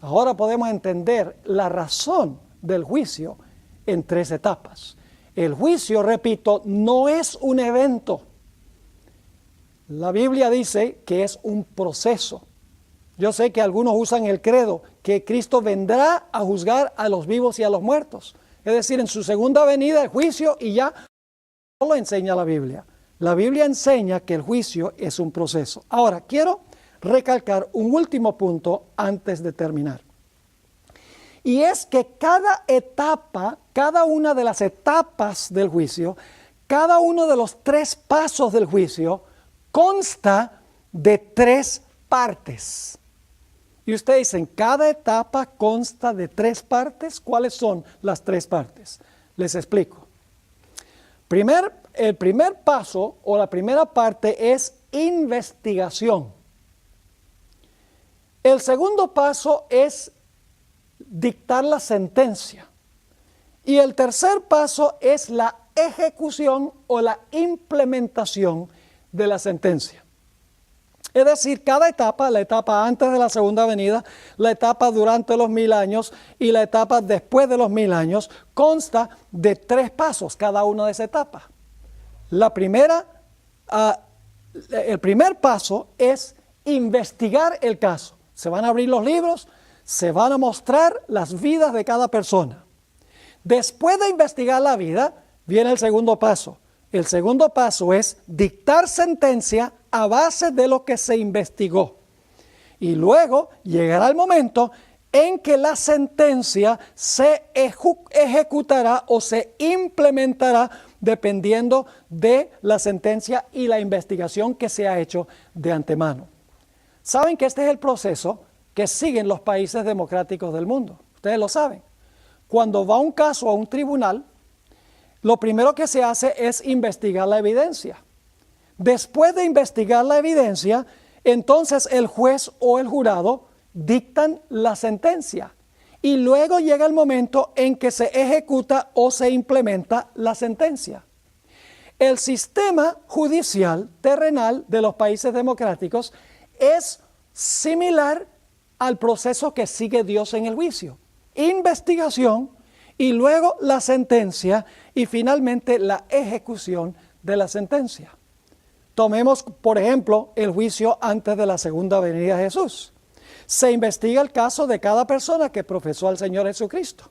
Ahora podemos entender la razón del juicio en 3 etapas. El juicio, repito, no es un evento. La Biblia dice que es un proceso. Yo sé que algunos usan el credo que Cristo vendrá a juzgar a los vivos y a los muertos. Es decir, en su segunda venida el juicio, y ya no lo enseña la Biblia. La Biblia enseña que el juicio es un proceso. Ahora, quiero recalcar un último punto antes de terminar. Y es que cada etapa, cada una de las etapas del juicio, cada uno de los 3 pasos del juicio consta de 3 partes. Y ustedes dicen, ¿cada etapa consta de 3 partes? ¿Cuáles son las 3 partes? Les explico. El primer paso o la primera parte es investigación. El segundo paso es dictar la sentencia. Y el tercer paso es la ejecución o la implementación de la sentencia. Es decir, cada etapa, la etapa antes de la segunda venida, la etapa durante los 1000 años y la etapa después de los 1000 años, consta de 3 pasos cada una de esas etapas. El primer paso es investigar el caso. Se van a abrir los libros, se van a mostrar las vidas de cada persona. Después de investigar la vida, viene el segundo paso. El segundo paso es dictar sentencia a base de lo que se investigó. Y luego llegará el momento en que la sentencia se ejecutará o se implementará dependiendo de la sentencia y la investigación que se ha hecho de antemano. Saben que este es el proceso que siguen los países democráticos del mundo. Ustedes lo saben. Cuando va un caso a un tribunal, lo primero que se hace es investigar la evidencia. Después de investigar la evidencia, entonces el juez o el jurado dictan la sentencia. Y luego llega el momento en que se ejecuta o se implementa la sentencia. El sistema judicial terrenal de los países democráticos es similar al proceso que sigue Dios en el juicio. Investigación y luego la sentencia y finalmente la ejecución de la sentencia. Tomemos, por ejemplo, el juicio antes de la segunda venida de Jesús. Se investiga el caso de cada persona que profesó al Señor Jesucristo.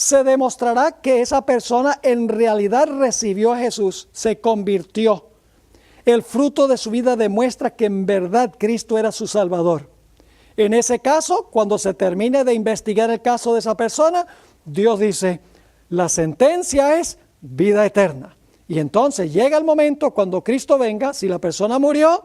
se demostrará que esa persona en realidad recibió a Jesús, se convirtió. El fruto de su vida demuestra que en verdad Cristo era su Salvador. En ese caso, cuando se termine de investigar el caso de esa persona, Dios dice, la sentencia es vida eterna. Y entonces llega el momento cuando Cristo venga, si la persona murió,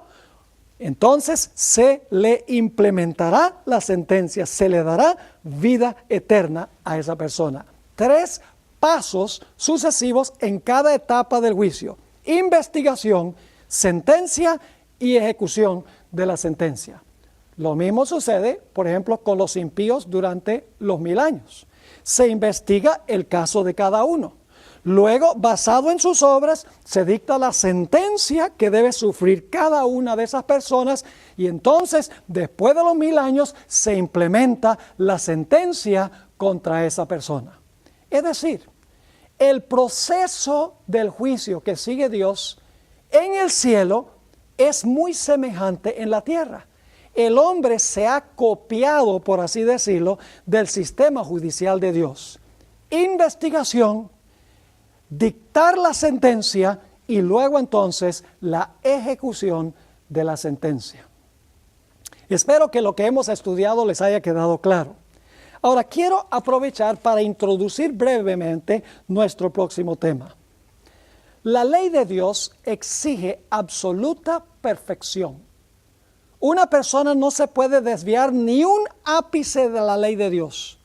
entonces se le implementará la sentencia, se le dará vida eterna a esa persona. 3 pasos sucesivos en cada etapa del juicio: investigación, sentencia y ejecución de la sentencia. Lo mismo sucede, por ejemplo, con los impíos durante los 1000 años. Se investiga el caso de cada uno. Luego, basado en sus obras, se dicta la sentencia que debe sufrir cada una de esas personas y entonces, después de los 1000 años, se implementa la sentencia contra esa persona. Es decir, el proceso del juicio que sigue Dios en el cielo es muy semejante en la tierra. El hombre se ha copiado, por así decirlo, del sistema judicial de Dios. Investigación, dictar la sentencia y luego entonces la ejecución de la sentencia. Espero que lo que hemos estudiado les haya quedado claro. Ahora quiero aprovechar para introducir brevemente nuestro próximo tema. La ley de Dios exige absoluta perfección. Una persona no se puede desviar ni un ápice de la ley de Dios.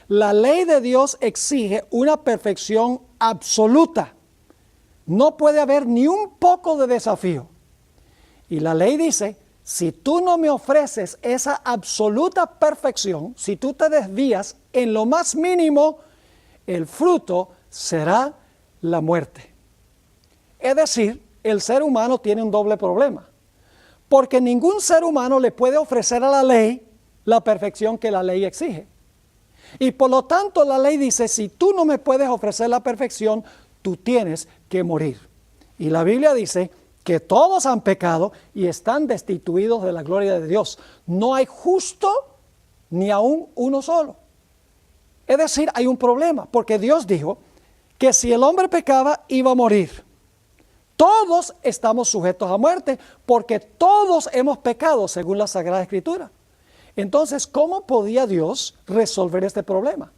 La ley de Dios exige una perfección absoluta. No puede haber ni un poco de desafío. Y la ley dice, si tú no me ofreces esa absoluta perfección, si tú te desvías en lo más mínimo, el fruto será la muerte. Es decir, el ser humano tiene un doble problema. Porque ningún ser humano le puede ofrecer a la ley la perfección que la ley exige. Y por lo tanto la ley dice, si tú no me puedes ofrecer la perfección, tú tienes que morir. Y la Biblia dice que todos han pecado y están destituidos de la gloria de Dios. No hay justo ni aún uno solo. Es decir, hay un problema, porque Dios dijo que si el hombre pecaba, iba a morir. Todos estamos sujetos a muerte porque todos hemos pecado según la Sagrada Escritura. Entonces, ¿cómo podía Dios resolver este problema?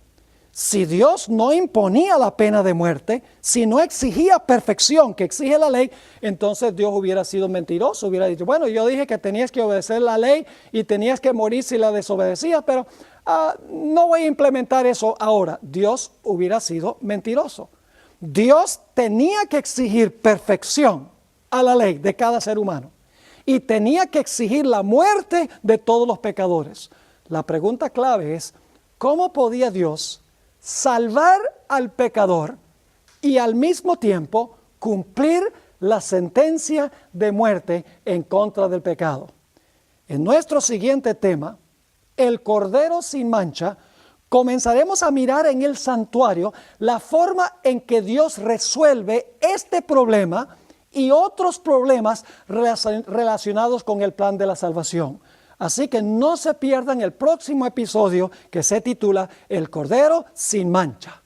Si Dios no imponía la pena de muerte, si no exigía perfección que exige la ley, entonces Dios hubiera sido mentiroso, hubiera dicho, bueno, yo dije que tenías que obedecer la ley y tenías que morir si la desobedecías, pero no voy a implementar eso ahora. Dios hubiera sido mentiroso. Dios tenía que exigir perfección a la ley de cada ser humano y tenía que exigir la muerte de todos los pecadores. La pregunta clave es, ¿cómo podía Dios salvar al pecador y al mismo tiempo cumplir la sentencia de muerte en contra del pecado? En nuestro siguiente tema, el Cordero sin mancha, comenzaremos a mirar en el santuario la forma en que Dios resuelve este problema y otros problemas relacionados con el plan de la salvación. Así que no se pierdan el próximo episodio que se titula El Cordero sin mancha.